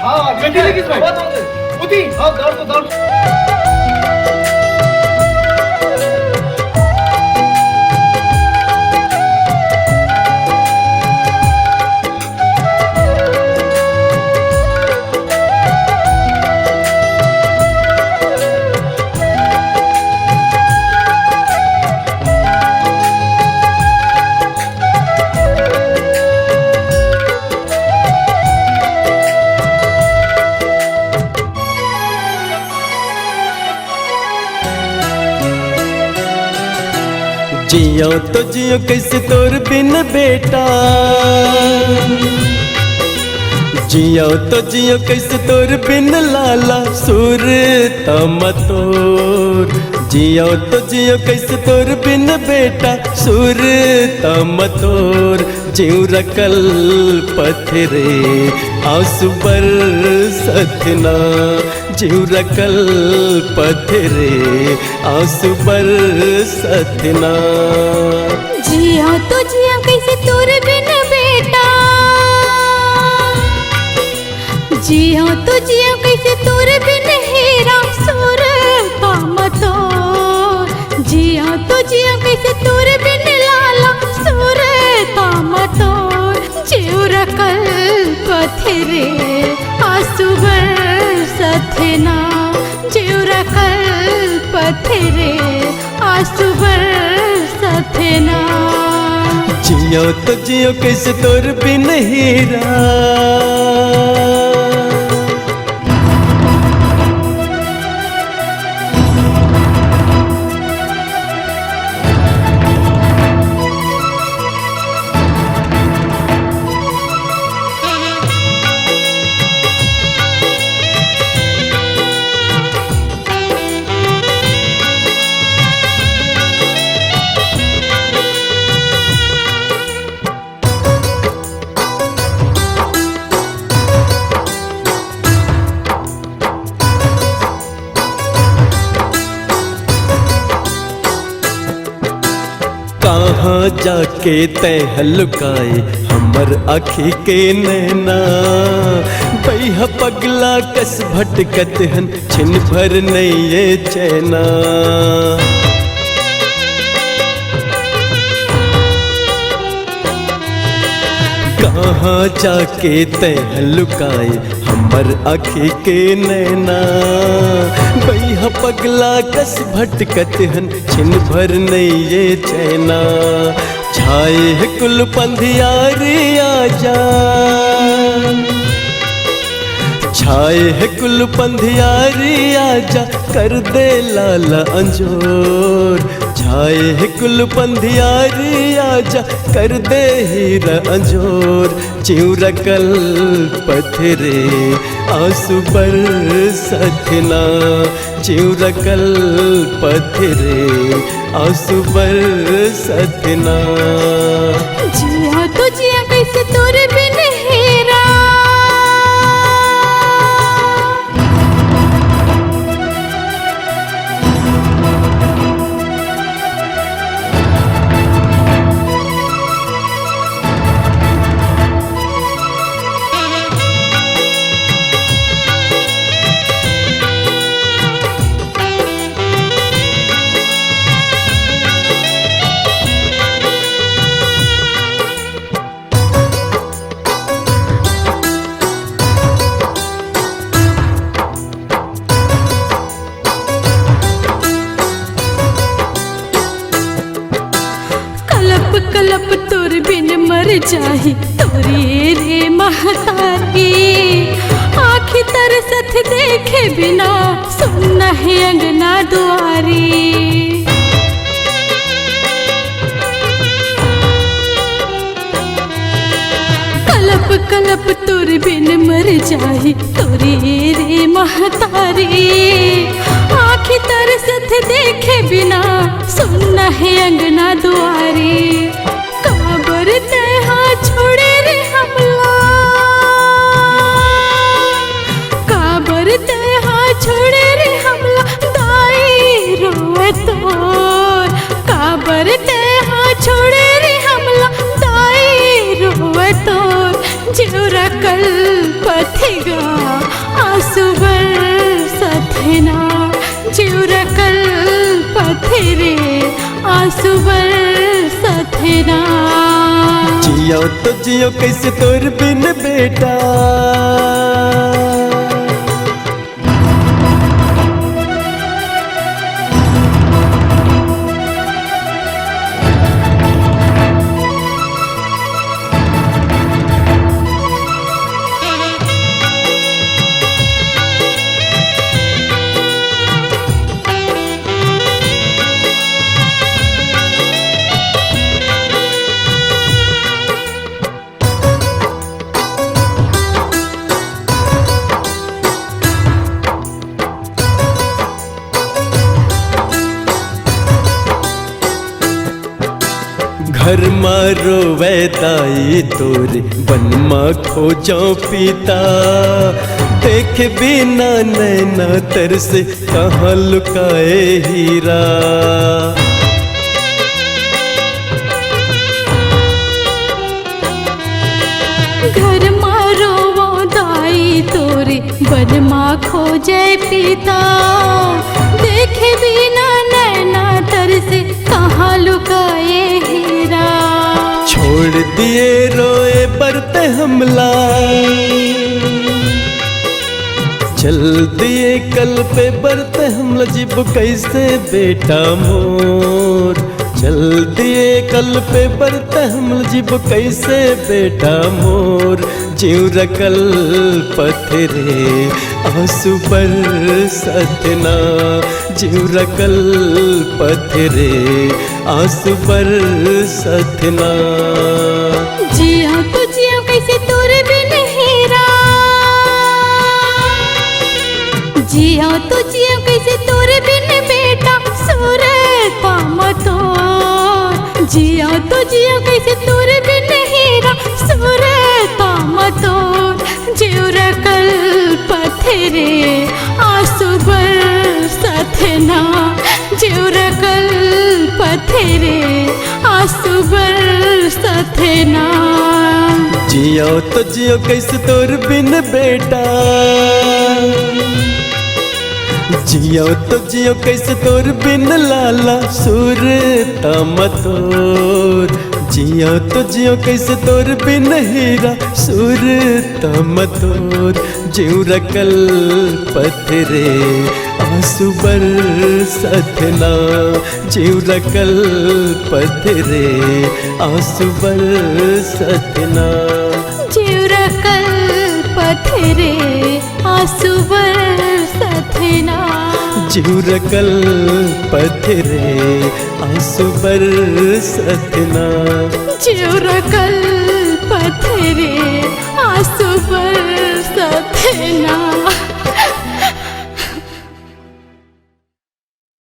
हाँ गड्डी लेकिस भाई उठी हाँ दौड़ तो दौड़। जियो तो जियो कैसे तोर बिन बेटा, जियो तो जियो कैसे तोर बिन लाला सुर तमतोर। जियो तो जियो कैसे तोर बिन बेटा सुर तमतोर। जीव रकल पथरे आंसू बरसतना, जीव रकल पथरे आंसू बरसतना। जिया तो जिया कैसे तोर बिन बेटा, जिया तो जिया कैसे तोर बिन हेरा सुर तामतोर। जिया तो जिया कैसे तोर बिन लाला सुर तामतोर। जीव रकल पथरे आंसू बरसतना, जीव रकल पथरे आंसू बरसतना। जियो तो जियो कैसे तोर बिन हीरा, कहाँ जाके तैह लुकाए हमर आँखी के नैना। बैहा पगला कस भटकत हन छिन भर नहीं ये चैना। कहाँ जाके तैह लुकाए हमर आँखी के नैना। बैहा पगला कस भटकत हन छिन भर नहीं ये चैना। छाए है कुल पंधियारी आजा, छाए है कुल पंधियारी आजा कर दे लाला अंजोर। छाए है कुल पंधियारी आजा कर दे हीरा अंजोर। जीव रकल पथरे आंसू बरसतना, जीव रकल पथरे आंसू बरसतना। जिया तो जिया कैसे तोर बिन हेरा, कलप कलप तोर बिन मर जाही तोरी रे महतारी। आँखी तरसत देखे बिना सुन है अंगना दुआरी। कलप कलप तोर बिन मर जाही तोरी रे महतारी। आँखी तरसत देखे बिना सुन है अंगना दुआरी। काबर तहा छोड़े रे हमला, काबर तहा छोड़े रे हमला दाई रोए तोर। काबर तहा छोड़े रे हमला दाई रोए तोर। जीव रकल पथिगा आंसू बरसथना जिउरकल पथिरे आंसू बरसथना। जियो तो जियो कैसे तोर बिन बेटा, घर मारो वैदाई तोरे बन माँ खोजो पिता, देख बिना नैना तरसे कहाँ लुकाए हीरा। घर मारो वो दाई तोरे बन माँ खोजे पिता, देखे बिना नैना तरसे कहाँ लुकाए हीरा। छोड़ दिए रोए बरते हमला, चल दिए कल पे बरते हमला, जिब कैसे बेटा मोर। चल दिए कल पे बरते हमला, जिब कैसे बेटा मोर। जिउरकल पथिरे आंसू बरसथना, जिउरकल पथिरे आंसू बरसथना। जिया तो जिया कैसे तोरे बिन हीरा, जिया तो जिया कैसे तोरे बिन बेटा सूरता मतोर। जिया तो जिया कैसे तोरे बिन हीरा सूरता मतोर। जिउरकल पथिरे आंसू बरसथना, जिउरकल पथिरे आंसू बरसथना। जियो तो जियो कैसे तोर बिन बेटा, जियो तो जियो कैसे तोर बिन लाला सूरता मतोर। जियो तो जियो कैसे तोर बिन हीरा सूरता मतोर। जिउरकल पथिरे आंसू बरसथना, जिउरकल पथिरे आंसू बरसथना। जिउरकल पथिरे आंसू बरसथना, जिउरकल पथिरे आंसू बरसथना। जिउरकल पथिरे आंसू बरसथना।